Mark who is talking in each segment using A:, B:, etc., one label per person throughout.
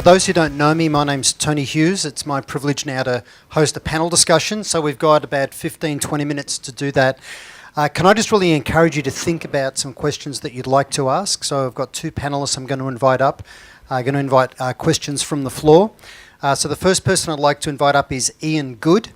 A: those who don't know me, my name's Tony Hughes. It's my privilege now to host a panel discussion. So we've got about 15, 20 minutes to do that. Can I just really encourage you to think about some questions that you'd like to ask? So I've got two panellists I'm going to invite up. I'm going to invite questions from the floor. So the first person I'd like to invite up is Iain Good.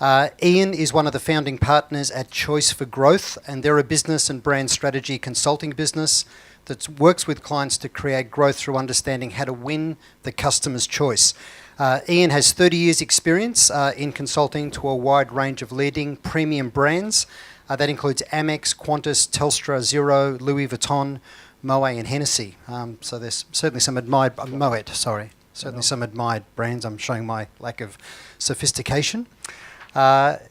A: Iain is one of the founding partners at Choice for Growth, and they're a business and brand strategy consulting business that works with clients to create growth through understanding how to win the customer's choice. Iain has 30 years experience in consulting to a wide range of leading premium brands. That includes Amex, Qantas, Telstra, Xero, Louis Vuitton, Moet and Hennessy. So there's certainly some admired, Moet, sorry. Certainly some admired brands. I'm showing my lack of sophistication.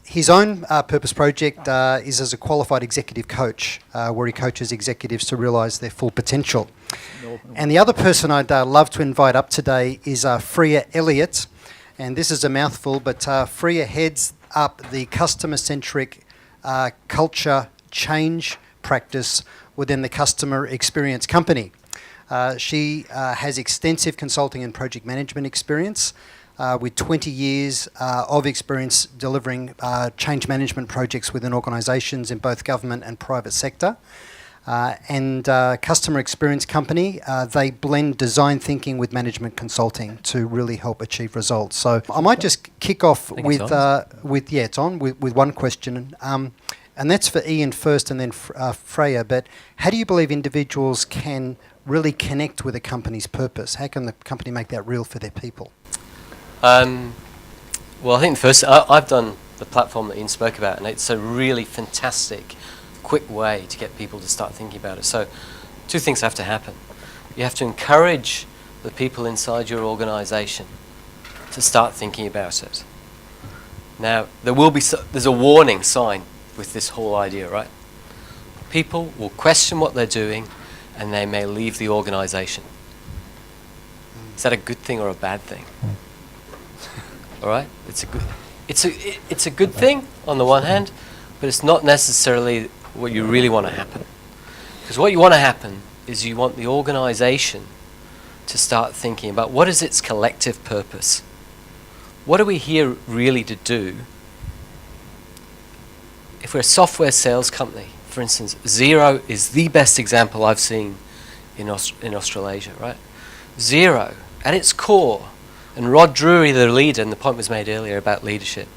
A: His own purpose project is as a qualified executive coach, where he coaches executives to realise their full potential. And the other person I'd love to invite up today is Freya Elliott. And this is a mouthful, but Freya heads up the customer-centric culture change practice within the customer experience company. She has extensive consulting and project management experience with 20 years of experience delivering change management projects within organisations in both government and private sector. And Customer Experience Company, they blend design thinking with management consulting to really help achieve results. So I might just kick off with one question. And that's for Iain first and then Freya. But how do you believe individuals can really connect with a company's purpose? How can the company make that real for their people?
B: Well, I think first, I've done the platform that Iain spoke about, and it's a really fantastic, quick way to get people to start thinking about it. So two things have to happen. You have to encourage the people inside your organisation to start thinking about it. Now, there's a warning sign with this whole idea, right? People will question what they're doing, and they may leave the organisation. Is that a good thing or a bad thing? All right, it's a good thing on the one hand, but it's not necessarily what you really want to happen. Because what you want to happen is you want the organisation to start thinking about what is its collective purpose. What are we here really to do? If we're a software sales company, for instance, Xero is the best example I've seen in Australasia, right? Xero, at its core, and Rod Drury, the leader, and the point was made earlier about leadership,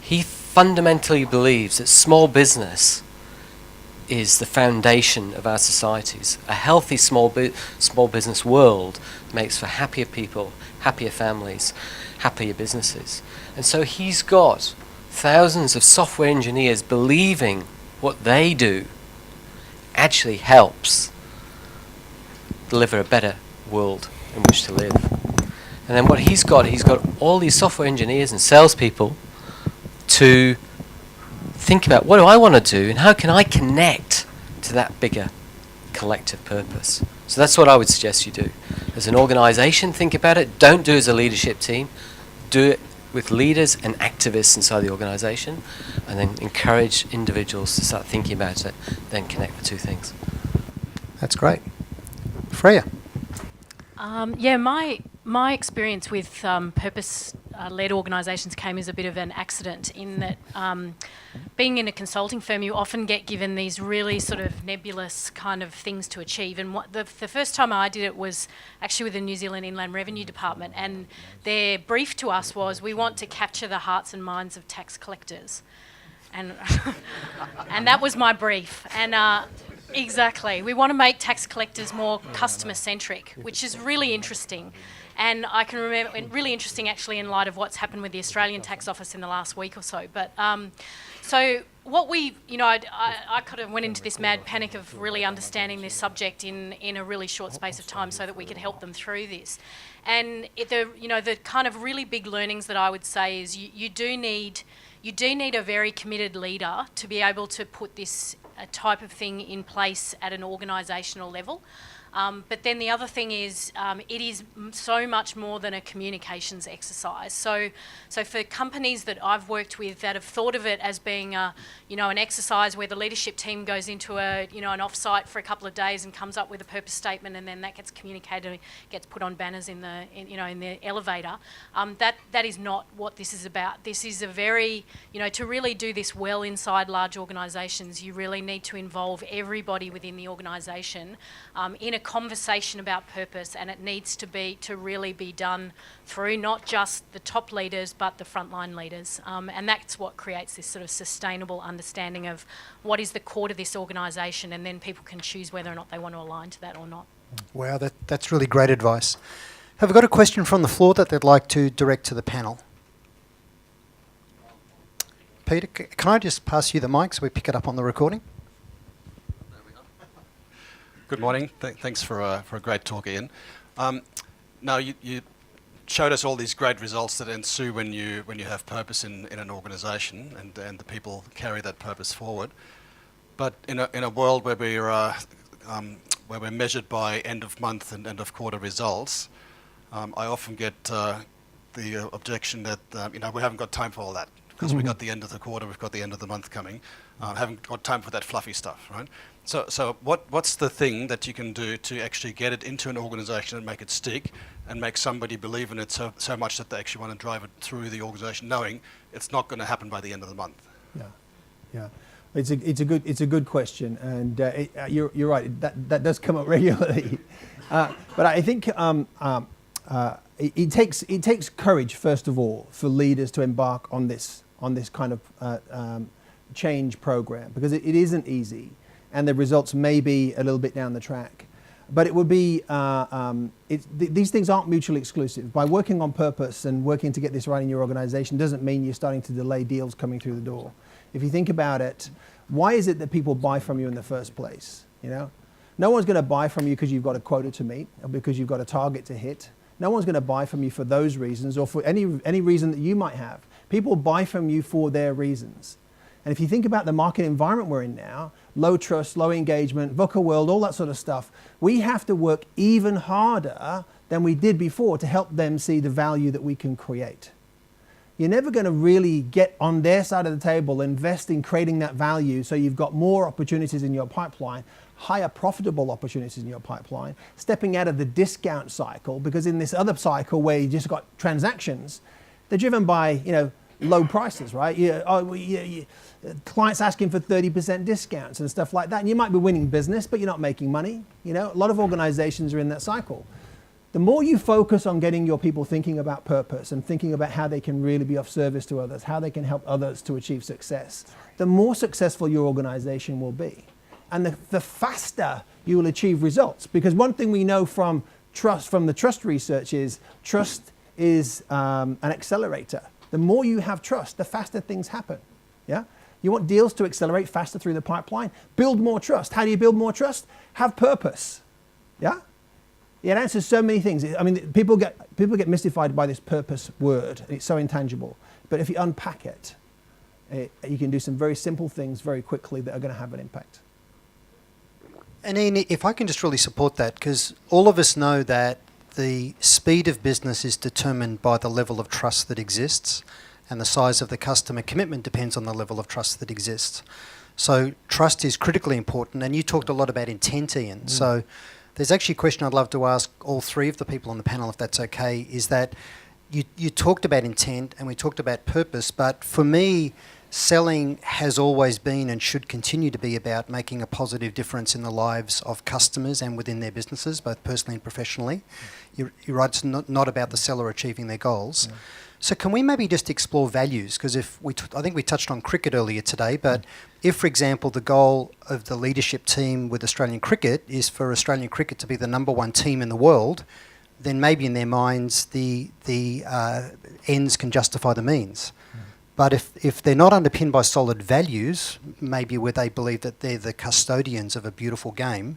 B: he fundamentally believes that small business is the foundation of our societies. A healthy small business world makes for happier people, happier families, happier businesses. And so he's got thousands of software engineers believing what they do actually helps deliver a better world in which to live. And then what he's got all these software engineers and salespeople to think about, what do I want to do and how can I connect to that bigger collective purpose? So that's what I would suggest you do. As an organisation, think about it. Don't do it as a leadership team. Do it with leaders and activists inside the organisation, and then encourage individuals to start thinking about it, then connect the two things.
A: That's great. Freya?
C: My experience with purpose-led organisations came as a bit of an accident in that being in a consulting firm, you often get given these really sort of nebulous kind of things to achieve. And the first time I did it was actually with the New Zealand Inland Revenue Department, and their brief to us was, we want to capture the hearts and minds of tax collectors. And and that was my brief. And exactly, we want to make tax collectors more customer-centric, which is really interesting. And I can remember, really interesting actually in light of what's happened with the Australian Tax Office in the last week or so. But so what we, I kind of went into this mad panic of really understanding this subject in a really short space of time so that we could help them through this. And the kind of really big learnings that I would say is you do need a very committed leader to be able to put this type of thing in place at an organisational level. But then the other thing is, it is so much more than a communications exercise. So for companies that I've worked with that have thought of it as being an exercise where the leadership team goes into an offsite for a couple of days and comes up with a purpose statement, and then that gets communicated and gets put on banners in the elevator. That is not what this is about. This is a very, to really do this well inside large organisations, you really need to involve everybody within the organisation in a conversation about purpose, and it needs to really be done through not just the top leaders but the frontline leaders, and that's what creates this sort of sustainable understanding of what is the core to this organisation, and then people can choose whether or not they want to align to that or not.
A: Wow, that's really great advice. Have we got a question from the floor that they'd like to direct to the panel? Peter, can I just pass you the mic so we pick it up on the recording?
D: Good morning. Thanks for a great talk, Ian. Now you showed us all these great results that ensue when you have purpose in an organisation, and the people carry that purpose forward. But in a world where we're measured by end of month and end of quarter results, I often get the objection that we haven't got time for all that, because we've got the end of the quarter, we've got the end of the month coming. Haven't got time for that fluffy stuff, right? So what's the thing that you can do to actually get it into an organisation and make it stick, and make somebody believe in it so much that they actually want to drive it through the organisation, knowing it's not going to happen by the end of the month?
E: Yeah. It's a good question, and you're right. That does come up regularly, but I think it takes courage, first of all, for leaders to embark on this kind of change program, because it isn't easy, and the results may be a little bit down the track. But it would be, these things aren't mutually exclusive. By working on purpose and working to get this right in your organization doesn't mean you're starting to delay deals coming through the door. If you think about it, why is it that people buy from you in the first place? No one's going to buy from you because you've got a quota to meet, or because you've got a target to hit. No one's going to buy from you for those reasons, or for any reason that you might have. People buy from you for their reasons. And if you think about the market environment we're in now, low trust, low engagement, VUCA world, all that sort of stuff, we have to work even harder than we did before to help them see the value that we can create. You're never going to really get on their side of the table, invest in creating that value so you've got more opportunities in your pipeline, higher profitable opportunities in your pipeline, stepping out of the discount cycle, because in this other cycle where you just got transactions, they're driven by, low prices, right? Clients asking for 30% discounts and stuff like that. And you might be winning business, but you're not making money. A lot of organizations are in that cycle. The more you focus on getting your people thinking about purpose and thinking about how they can really be of service to others, how they can help others to achieve success, the more successful your organization will be. And the faster you will achieve results. Because one thing we know from the trust research is trust is an accelerator. The more you have trust, the faster things happen. Yeah? You want deals to accelerate faster through the pipeline? Build more trust. How do you build more trust? Have purpose. Yeah? It answers so many things. I mean, people get mystified by this purpose word. It's so intangible. But if you unpack it, you can do some very simple things very quickly that are going to have an impact.
A: And Ian, if I can just really support that, because all of us know that the speed of business is determined by the level of trust that exists, and the size of the customer commitment depends on the level of trust that exists. So trust is critically important, and you talked a lot about intent, Ian. So there's actually a question I'd love to ask all three of the people on the panel, if that's okay, is that you talked about intent and we talked about purpose, but for me, selling has always been and should continue to be about making a positive difference in the lives of customers and within their businesses, both personally and professionally. You're right, it's not about the seller achieving their goals. Yeah. So can we maybe just explore values? Because I think we touched on cricket earlier today, but if, for example, the goal of the leadership team with Australian cricket is for Australian cricket to be the number one team in the world, then maybe in their minds the ends can justify the means. But if they're not underpinned by solid values, maybe where they believe that they're the custodians of a beautiful game,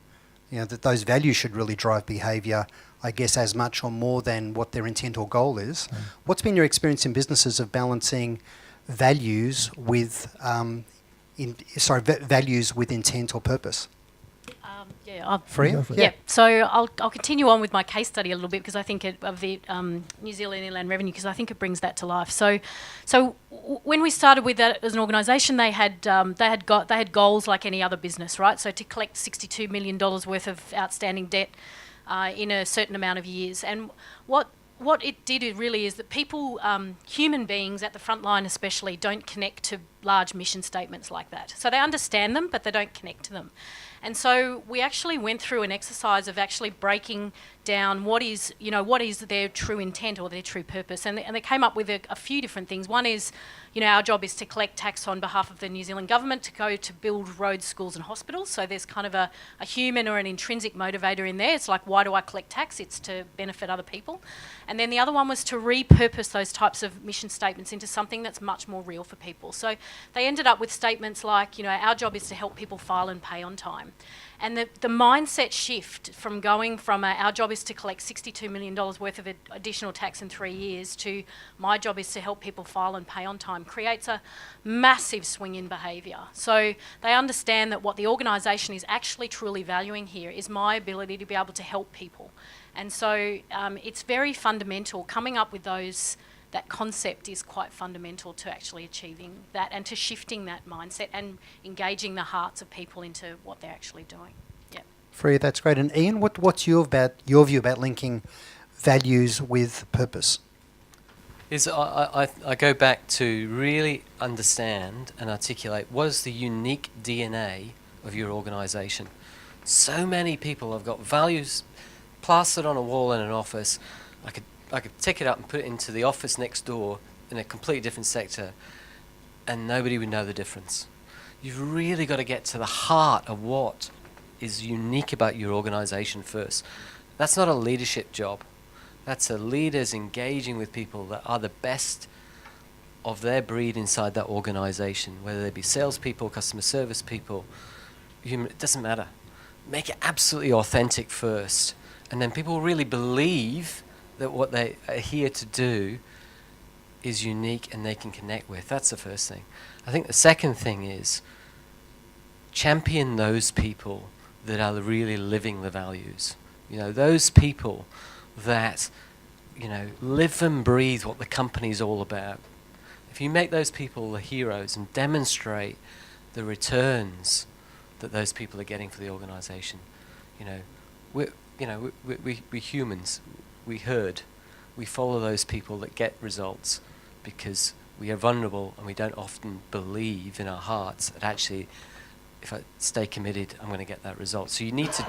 A: that those values should really drive behaviour, I guess, as much or more than what their intent or goal is. What's been your experience in businesses of balancing values with values with intent or purpose? Freya?
E: Go for it.
C: Yeah, so I'll continue on with my case study a little bit because I think of the New Zealand Inland Revenue, because I think it brings that to life. When we started with that as an organisation, they had goals like any other business, right? So to collect $62 million worth of outstanding debt in a certain amount of years, and what it did really is that people, human beings at the front line especially, don't connect to large mission statements like that. So they understand them, but they don't connect to them. And so we actually went through an exercise of actually breaking down what is their true intent or their true purpose. And they came up with a few different things. One is, our job is to collect tax on behalf of the New Zealand government to go to build roads, schools and hospitals. So there's kind of a human or an intrinsic motivator in there. It's like, why do I collect tax? It's to benefit other people. And then the other one was to repurpose those types of mission statements into something that's much more real for people. So they ended up with statements like, our job is to help people file and pay on time. And the mindset shift from going from our job is to collect $62 million worth of additional tax in 3 years to my job is to help people file and pay on time creates a massive swing in behaviour. So they understand that what the organisation is actually truly valuing here is my ability to be able to help people. And so it's very fundamental. Coming up with that concept is quite fundamental to actually achieving that and to shifting that mindset and engaging the hearts of people into what they're actually doing. Yeah.
A: Freya, that's great. And Iain, what's your view about linking values with purpose?
B: I go back to really understand and articulate what is the unique DNA of your organisation. So many people have got values plastered on a wall in an office. I could take it up and put it into the office next door in a completely different sector, and nobody would know the difference. You've really got to get to the heart of what is unique about your organisation first. That's not a leadership job. That's a leaders engaging with people that are the best of their breed inside that organisation, whether they be salespeople, customer service people, human, it doesn't matter. Make it absolutely authentic first, and then people really believe that what they are here to do is unique and they can connect with. That's the first thing. I think the second thing is champion those people that are really living the values. Those people that, live and breathe what the company's all about. If you make those people the heroes and demonstrate the returns that those people are getting for the organisation, we humans, we herd. We follow those people that get results because we are vulnerable and we don't often believe in our hearts that actually, if I stay committed, I'm going to get that result. So you need to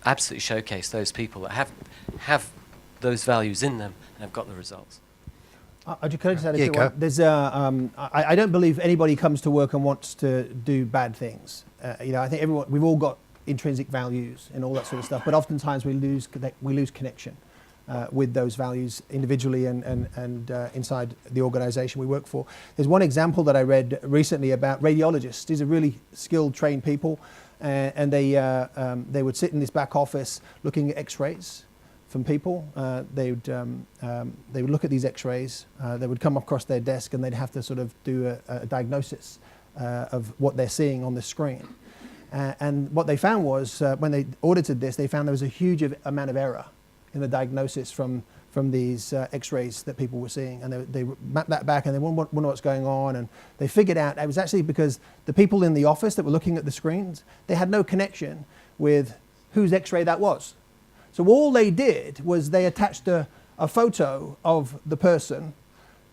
B: absolutely showcase those people that have those values in them and have got the results.
E: Can I just add a
A: Yeah,
E: quick
A: go.
E: one? There's I don't believe anybody comes to work and wants to do bad things. I think we've all got intrinsic values and all that sort of stuff, but oftentimes we lose connection with those values individually and inside the organisation we work for. There's one example that I read recently about radiologists. These are really skilled, trained people, and they would sit in this back office looking at X-rays from people. They would look at these X-rays. They would come across their desk and they'd have to sort of do a diagnosis of what they're seeing on the screen. And what they found was when they audited this, they found there was a huge amount of error in the diagnosis from these X-rays that people were seeing, and they mapped that back and they wonder what's going on, and they figured out it was actually because the people in the office that were looking at the screens, they had no connection with whose X-ray that was. So all they did was they attached a photo of the person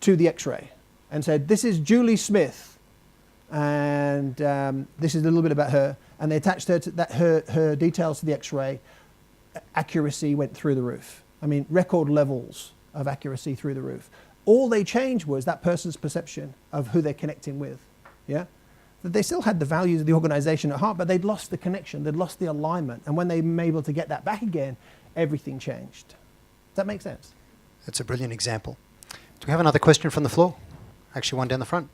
E: to the X-ray and said, "This is Julie Smith, and this is a little bit about her," and they attached her details to the X-ray. Accuracy went through the roof. I mean, record levels of accuracy through the roof. All they changed was that person's perception of who they're connecting with. Yeah, that they still had the values of the organisation at heart, but they'd lost the connection, they'd lost the alignment, and when they were able to get that back again, everything changed. Does that make sense?
A: That's a brilliant example. Do we have another question from the floor? Actually, one down the front.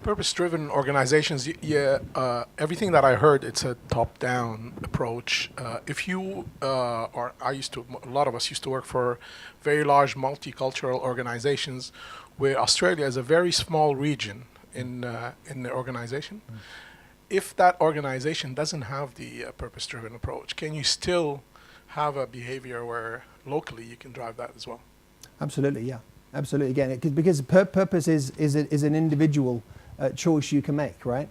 F: Purpose-driven organizations, everything that I heard, it's a top-down approach. If you, or a lot of us used to work for very large multicultural organizations where Australia is a very small region in the organization. If that organization doesn't have the purpose-driven approach, can you still have a behavior where locally you can drive that as well?
E: Absolutely, yeah. Absolutely. Again, because purpose is an individual choice you can make, right?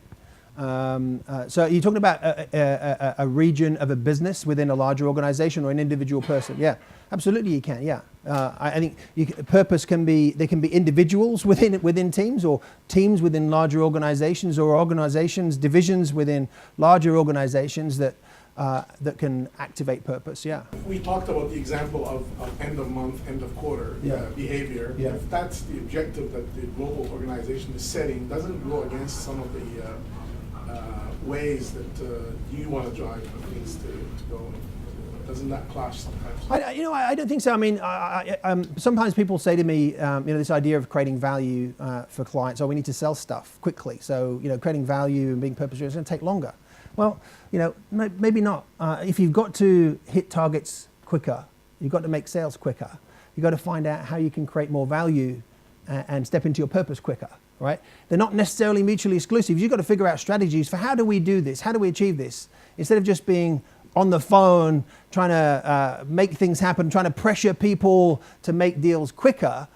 E: So you're talking about a region of a business within a larger organization or an individual person? Yeah, absolutely you can, yeah. I think purpose can be, there can be individuals within teams, or teams within larger organizations, or organizations, divisions within larger organizations that can activate purpose, yeah.
F: We talked about the example of end of month, end of quarter behavior.
E: Yeah.
F: If that's the objective that the global organization is setting, doesn't it go against some of the ways that you want to drive things to go? Doesn't that clash sometimes?
E: I don't think so. I mean, sometimes people say to me, this idea of creating value for clients, we need to sell stuff quickly. So, creating value and being purpose-driven is going to take longer. Well, maybe not. If you've got to hit targets quicker, you've got to make sales quicker. You've got to find out how you can create more value and step into your purpose quicker, right? They're not necessarily mutually exclusive. You've got to figure out strategies for how do we do this? How do we achieve this? Instead of just being on the phone, trying to make things happen, trying to pressure people to make deals quicker,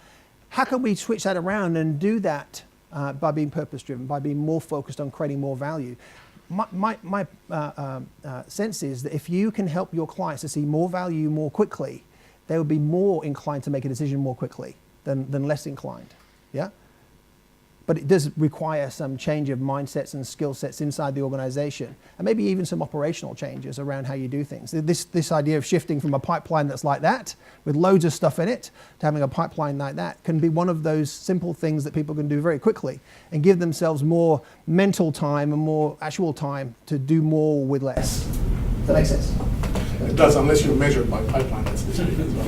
E: how can we switch that around and do that by being purpose-driven, by being more focused on creating more value? My sense is that if you can help your clients to see more value more quickly, they will be more inclined to make a decision more quickly than less inclined, yeah? But it does require some change of mindsets and skill sets inside the organization, and maybe even some operational changes around how you do things. This idea of shifting from a pipeline that's like that, with loads of stuff in it, to having a pipeline like that can be one of those simple things that people can do very quickly and give themselves more mental time and more actual time to do more with less. Does that make sense?
F: It does, unless you're measured by pipeline, that's the speed as well.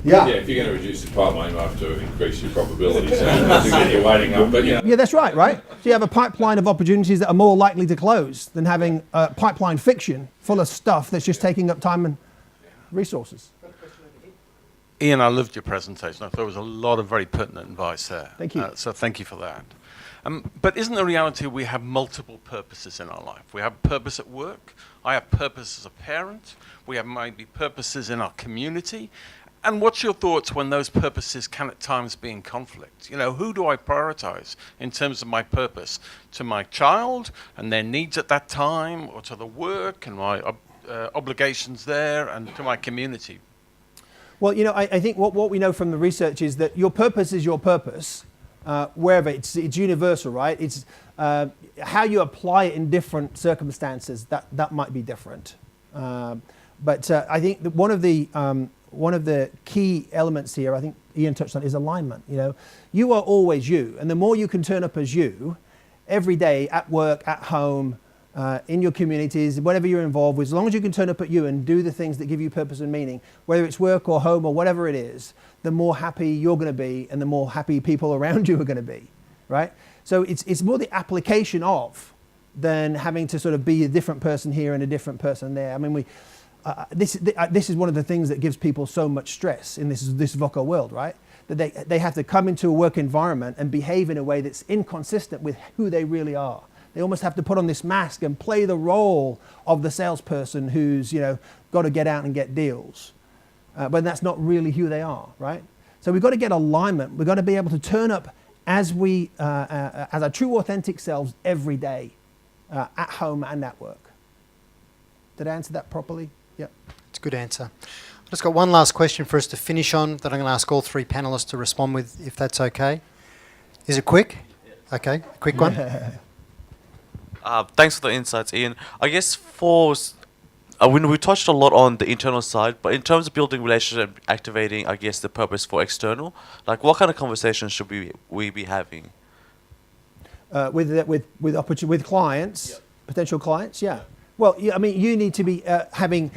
E: Yeah.
G: Yeah, if you're going to reduce the pipeline, you have to increase your probability to get your weighting up. But
E: Yeah, that's right, right? So you have a pipeline of opportunities that are more likely to close than having a pipeline fiction full of stuff that's just taking up time and resources.
H: Iain, I loved your presentation. I thought there was a lot of very pertinent advice there.
E: Thank you.
H: So thank you for that. But isn't the reality we have multiple purposes in our life? We have purpose at work. I have purpose as a parent. We have maybe purposes in our community. And what's your thoughts when those purposes can at times be in conflict? Who do I prioritize in terms of my purpose? To my child and their needs at that time, or to the work and my obligations there, and to my community?
E: Well, I think what we know from the research is that your purpose is your purpose, wherever. It's universal, right? It's how you apply it in different circumstances that might be different. But I think that one of the key elements here, I think Iain touched on, is alignment. You are always you, and the more you can turn up as you every day, at work, at home, in your communities, whatever you're involved with, as long as you can turn up at you and do the things that give you purpose and meaning, whether it's work or home or whatever it is, the more happy you're going to be, and the more happy people around you are going to be, right? So it's more the application of than having to sort of be a different person here and a different person there. I mean, this is one of the things that gives people so much stress in this VUCA world, right? That they have to come into a work environment and behave in a way that's inconsistent with who they really are. They almost have to put on this mask and play the role of the salesperson who's got to get out and get deals, but that's not really who they are, right? So we've got to get alignment. We've got to be able to turn up as our true, authentic selves every day, at home and at work. Did I answer that properly? Yep.
A: It's a good answer. I've just got one last question for us to finish on that I'm going to ask all three panellists to respond with, if that's okay. Is it quick? Okay, quick one.
I: Thanks for the insights, Iain. I guess we touched a lot on the internal side, but in terms of building relationships and activating, I guess, the purpose for external, like what kind of conversations should we be having?
E: With clients, yep. Potential clients, yeah. Well, I mean, you need to be having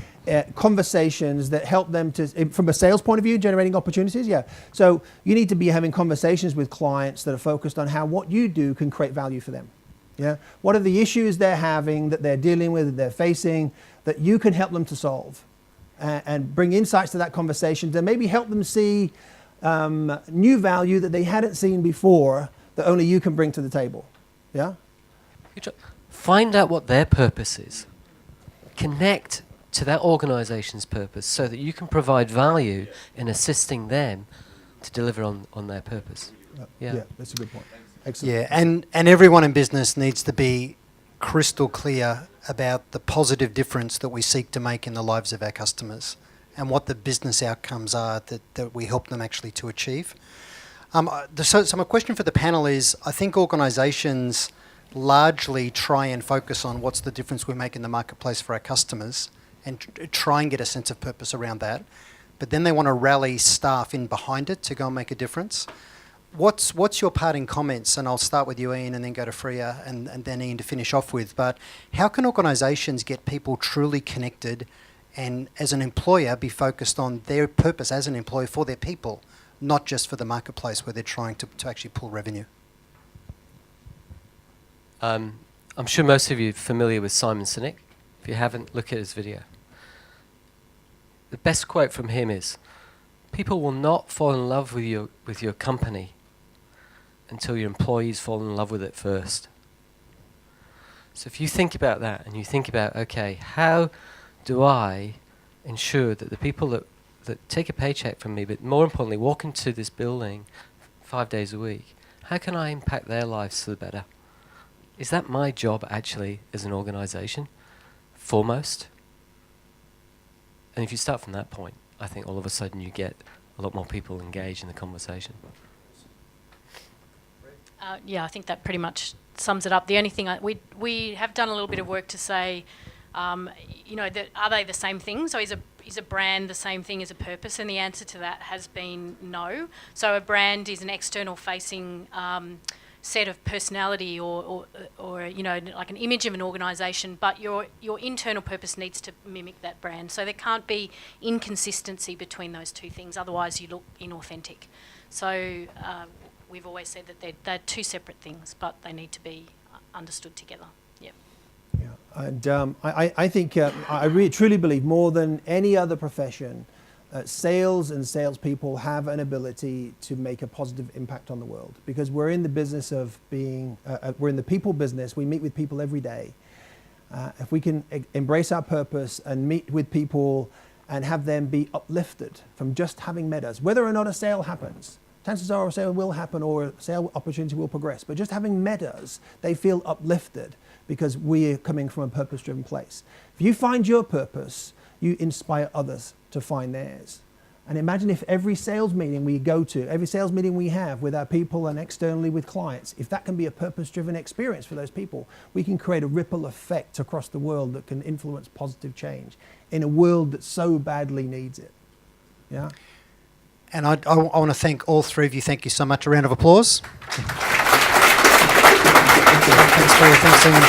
E: conversations that help them to, from a sales point of view, generating opportunities, yeah. So you need to be having conversations with clients that are focused on how what you do can create value for them. Yeah. What are the issues they're having, that they're dealing with, that they're facing, that you can help them to solve, and bring insights to that conversation to maybe help them see new value that they hadn't seen before that only you can bring to the table. Yeah?
B: Find out what their purpose is. Connect to that organisation's purpose so that you can provide value in assisting them to deliver on their purpose.
E: Yeah, that's a good point. Excellent.
A: Yeah, and everyone in business needs to be crystal clear about the positive difference that we seek to make in the lives of our customers and what the business outcomes are that we help them actually to achieve. So my question for the panel is, I think organisations largely try and focus on what's the difference we make in the marketplace for our customers and try and get a sense of purpose around that. But then they want to rally staff in behind it to go and make a difference. What's your parting comments? And I'll start with you, Iain, and then go to Freya and then Iain to finish off with. But how can organisations get people truly connected and, as an employer, be focused on their purpose as an employer for their people, not just for the marketplace where they're trying to actually pull revenue?
B: I'm sure most of you are familiar with Simon Sinek. If you haven't, look at his video. The best quote from him is, "People will not fall in love with your company until your employees fall in love with it first." So if you think about that and you think about, okay, how do I ensure that the people that take a paycheck from me, but more importantly, walk into this building 5 days a week, how can I impact their lives for the better? Is that my job actually as an organisation, foremost? And if you start from that point, I think all of a sudden you get a lot more people engaged in the conversation.
C: Yeah, I think that pretty much sums it up. The only thing we have done a little bit of work to say, that are they the same thing? So is a brand the same thing as a purpose? And the answer to that has been no. So a brand is an external facing set of personality or like an image of an organisation, but your internal purpose needs to mimic that brand. So there can't be inconsistency between those two things, otherwise you look inauthentic. So we've always said that they're two separate things, but they need to be understood together. Yep.
E: Yeah, and I think I really truly believe more than any other profession, sales and salespeople have an ability to make a positive impact on the world, because we're in the business of being, we're in the people business. We meet with people every day. If we can embrace our purpose and meet with people and have them be uplifted from just having met us, whether or not a sale happens, chances are a sale will happen or a sale opportunity will progress, but just having met us, they feel uplifted because we're coming from a purpose-driven place. If you find your purpose, you inspire others to find theirs. And imagine if every sales meeting we go to, every sales meeting we have with our people and externally with clients, if that can be a purpose-driven experience for those people, we can create a ripple effect across the world that can influence positive change in a world that so badly needs it. Yeah.
A: And I want to thank all three of you. Thank you so much. A round of applause. Thanks, Freya. Thanks, Iain.